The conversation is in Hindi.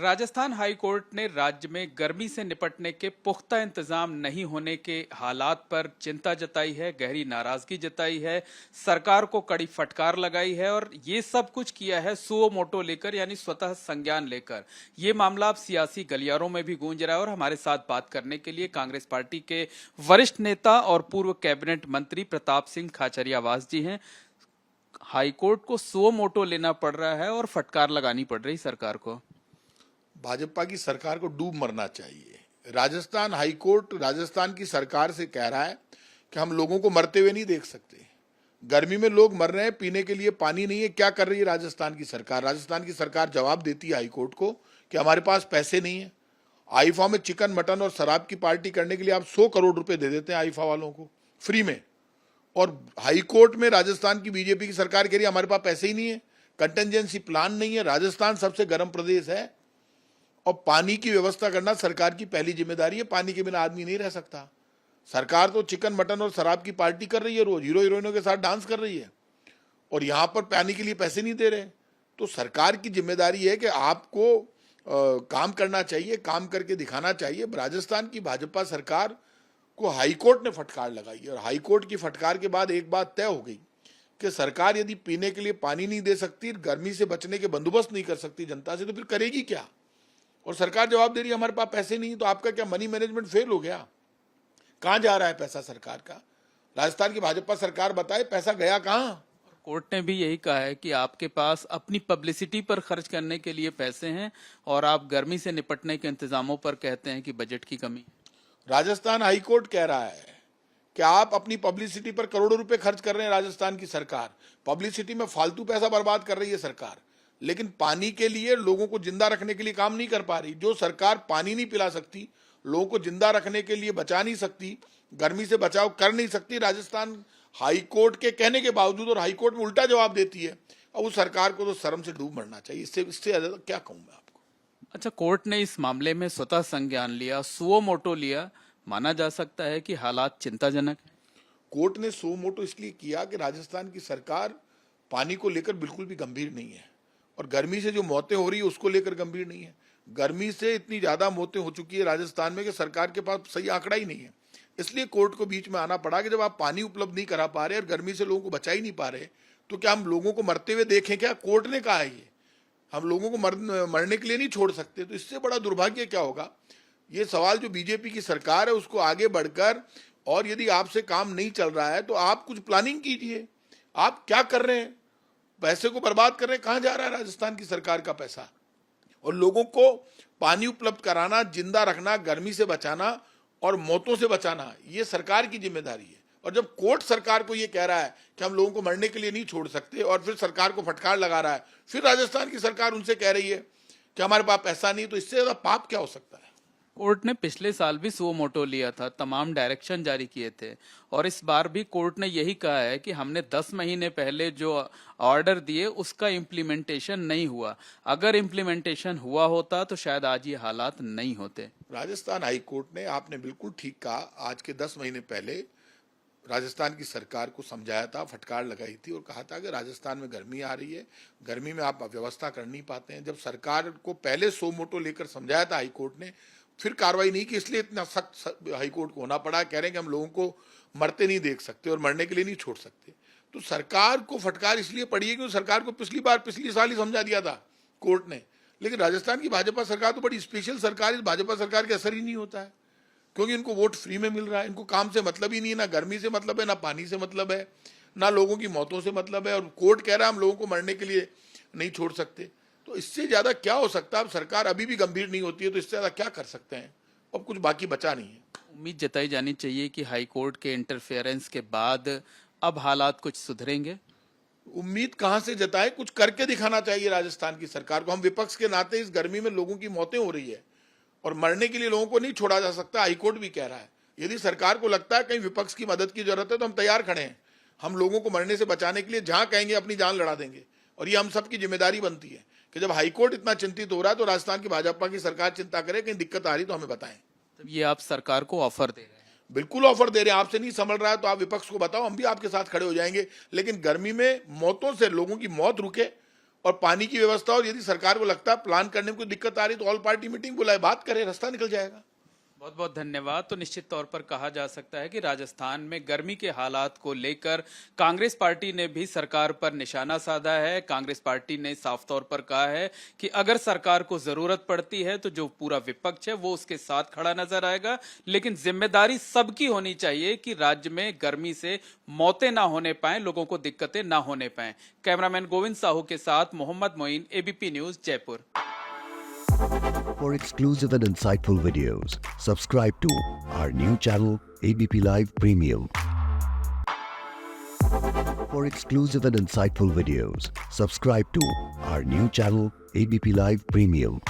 राजस्थान हाई कोर्ट ने राज्य में गर्मी से निपटने के पुख्ता इंतजाम नहीं होने के हालात पर चिंता जताई है, गहरी नाराजगी जताई है, सरकार को कड़ी फटकार लगाई है और ये सब कुछ किया है सुओ मोटो लेकर, यानी स्वतः संज्ञान लेकर। ये मामला अब सियासी गलियारों में भी गूंज रहा है और हमारे साथ बात करने के लिए कांग्रेस पार्टी के वरिष्ठ नेता और पूर्व कैबिनेट मंत्री प्रताप सिंह खाचरियावास जी हैं। हाईकोर्ट को सुओ मोटो लेना पड़ रहा है और फटकार लगानी पड़ रही सरकार को। भाजपा की सरकार को डूब मरना चाहिए। राजस्थान हाईकोर्ट राजस्थान की सरकार से कह रहा है कि हम लोगों को मरते हुए नहीं देख सकते। गर्मी में लोग मर रहे हैं, पीने के लिए पानी नहीं है। क्या कर रही है राजस्थान की सरकार? राजस्थान की सरकार जवाब देती है हाईकोर्ट को कि हमारे पास पैसे नहीं है। आईफा में चिकन मटन और शराब की पार्टी करने के लिए आप 100 करोड़ रुपए दे देते हैं आईफा वालों को फ्री में, और हाईकोर्ट में राजस्थान की बीजेपी की सरकार कह रही है हमारे पास पैसे ही नहीं है, कंटिजेंसी प्लान नहीं है। राजस्थान सबसे गर्म प्रदेश है और पानी की व्यवस्था करना सरकार की पहली जिम्मेदारी है। पानी के बिना आदमी नहीं रह सकता। सरकार तो चिकन मटन और शराब की पार्टी कर रही है, रोज हीरो हीरोइनों के साथ डांस कर रही है, और यहां पर पानी के लिए पैसे नहीं दे रहे। तो सरकार की जिम्मेदारी है कि आपको काम करना चाहिए, काम करके दिखाना चाहिए। राजस्थान की भाजपा सरकार को हाईकोर्ट ने फटकार लगाई और हाईकोर्ट की फटकार के बाद एक बात तय हो गई कि सरकार यदि पीने के लिए पानी नहीं दे सकती, गर्मी से बचने के बंदोबस्त नहीं कर सकती जनता से, तो फिर करेगी क्या? और सरकार जवाब दे रही है हमारे पास पैसे नहीं। तो आपका क्या मनी मैनेजमेंट फेल हो गया? कहां जा रहा है पैसा सरकार का? राजस्थान की भाजपा सरकार बताए पैसा गया कहां? कोर्ट ने भी यही कहा है कि आपके पास अपनी पब्लिसिटी पर खर्च करने के लिए पैसे हैं और आप गर्मी से निपटने के इंतजामों पर कहते हैं कि बजट की कमी। राजस्थान हाईकोर्ट कह रहा है कि आप अपनी पब्लिसिटी पर करोड़ों रुपए खर्च कर रहे हैं। राजस्थान की सरकार पब्लिसिटी में फालतू पैसा बर्बाद कर रही है सरकार, लेकिन पानी के लिए, लोगों को जिंदा रखने के लिए काम नहीं कर पा रही। जो सरकार पानी नहीं पिला सकती, लोगों को जिंदा रखने के लिए बचा नहीं सकती, गर्मी से बचाव कर नहीं सकती, राजस्थान हाईकोर्ट के कहने के बावजूद और हाईकोर्ट में उल्टा जवाब देती है। और उस सरकार को तो शर्म से डूब मरना चाहिए। इससे ज्यादा क्या कहूं मैं आपको। अच्छा, कोर्ट ने इस मामले में स्वतः संज्ञान लिया, सुओ मोटो लिया। माना जा सकता है कि हालात चिंताजनक है। कोर्ट ने सो मोटो इसलिए किया कि राजस्थान की सरकार पानी को लेकर बिल्कुल भी गंभीर नहीं है, और गर्मी से जो मौतें हो रही है उसको लेकर गंभीर नहीं है। गर्मी से इतनी ज्यादा मौतें हो चुकी है राजस्थान में कि सरकार के पास सही आंकड़ा ही नहीं है। इसलिए कोर्ट को बीच में आना पड़ा कि जब आप पानी उपलब्ध नहीं करा पा रहे और गर्मी से लोगों को बचा ही नहीं पा रहे, तो क्या हम लोगों को मरते हुए देखें क्या? कोर्ट ने कहा है ये, हम लोगों को मरने के लिए नहीं छोड़ सकते। तो इससे बड़ा दुर्भाग्य क्या होगा? ये सवाल जो बीजेपी की सरकार है उसको आगे बढ़कर, और यदि आपसे काम नहीं चल रहा है तो आप कुछ प्लानिंग कीजिए। आप क्या कर रहे हैं? पैसे को बर्बाद कर रहे हैं। कहां जा रहा है राजस्थान की सरकार का पैसा? और लोगों को पानी उपलब्ध कराना, जिंदा रखना, गर्मी से बचाना और मौतों से बचाना, ये सरकार की जिम्मेदारी है। और जब कोर्ट सरकार को ये कह रहा है कि हम लोगों को मरने के लिए नहीं छोड़ सकते, और फिर सरकार को फटकार लगा रहा है, फिर राजस्थान की सरकार उनसे कह रही है कि हमारे पास पैसा नहीं, तो इससे ज्यादा पाप क्या हो सकता है? कोर्ट ने पिछले साल भी सुओ मोटो लिया था, तमाम डायरेक्शन जारी किए थे, और इस बार भी कोर्ट ने यही कहा है कि हमने 10 महीने पहले जो ऑर्डर दिए उसका इम्प्लीमेंटेशन नहीं हुआ। अगर इम्प्लीमेंटेशन हुआ होता तो शायद आज ये हालात नहीं होते। राजस्थान हाई कोर्ट ने, आपने बिल्कुल ठीक कहा, आज के 10 महीने पहले राजस्थान की सरकार को समझाया था, फटकार लगाई थी और कहा था कि राजस्थान में गर्मी आ रही है, गर्मी में आप व्यवस्था कर नहीं पाते हैं। जब सरकार को पहले सो मोटो लेकर समझाया था हाईकोर्ट ने, फिर कार्रवाई नहीं की, इसलिए इतना सख्त हाईकोर्ट को होना पड़ा। कह रहे हैं कि हम लोगों को मरते नहीं देख सकते और मरने के लिए नहीं छोड़ सकते। तो सरकार को फटकार इसलिए पड़ी है कि सरकार को पिछली साल ही समझा दिया था कोर्ट ने। लेकिन राजस्थान की भाजपा सरकार तो बड़ी स्पेशल सरकार है। भाजपा सरकार के असर ही नहीं होता है, क्योंकि इनको वोट फ्री में मिल रहा है। इनको काम से मतलब ही नहीं है, ना गर्मी से मतलब है, ना पानी से मतलब है, ना लोगों की मौतों से मतलब है। और कोर्ट कह रहा है हम लोगों को मरने के लिए नहीं छोड़ सकते। तो इससे ज्यादा क्या हो सकता है? अब सरकार अभी भी गंभीर नहीं होती है, तो इससे ज्यादा क्या कर सकते हैं? अब कुछ बाकी बचा नहीं है। उम्मीद जताई जानी चाहिए कि हाई कोर्ट के इंटरफेरेंस के बाद अब हालात कुछ सुधरेंगे। उम्मीद कहां से जताए? कुछ करके दिखाना चाहिए राजस्थान की सरकार को। हम विपक्ष के नाते इस गर्मी में लोगों की मौतें हो रही है और मरने के लिए लोगों को नहीं छोड़ा जा सकता। हाईकोर्ट भी कह रहा है। यदि सरकार को लगता है कहीं विपक्ष की मदद की जरूरत है तो हम तैयार खड़े हैं। हम लोगों को मरने से बचाने के लिए जहां कहेंगे अपनी जान लड़ा देंगे। और ये हम सबकी जिम्मेदारी बनती है कि जब हाईकोर्ट इतना चिंतित हो रहा है तो राजस्थान की भाजपा की सरकार चिंता करे, कहीं दिक्कत आ रही तो हमें बताएं। तब ये आप सरकार को ऑफर दे रहे हैं? बिल्कुल ऑफर दे रहे हैं। आपसे नहीं संभल रहा है तो आप विपक्ष को बताओ, हम भी आपके साथ खड़े हो जाएंगे। लेकिन गर्मी में मौतों से, लोगों की मौत रुके और पानी की व्यवस्था, और यदि सरकार को लगता है प्लान करने में कोई दिक्कत आ रही तो ऑल पार्टी मीटिंग बुलाए, बात करें, रास्ता निकल जाएगा। बहुत बहुत धन्यवाद। तो निश्चित तौर पर कहा जा सकता है कि राजस्थान में गर्मी के हालात को लेकर कांग्रेस पार्टी ने भी सरकार पर निशाना साधा है। कांग्रेस पार्टी ने साफ तौर पर कहा है कि अगर सरकार को जरूरत पड़ती है तो जो पूरा विपक्ष है वो उसके साथ खड़ा नजर आएगा, लेकिन जिम्मेदारी सबकी होनी चाहिए कि राज्य में गर्मी से मौतें ना होने पाए, लोगों को दिक्कतें ना होने पाए। कैमरामैन गोविंद साहू के साथ Mohammad Moin, ABP news, Jaipur. For exclusive and insightful videos, subscribe to our new channel ABP Live Premium. For exclusive and insightful videos, subscribe to our new channel ABP Live Premium.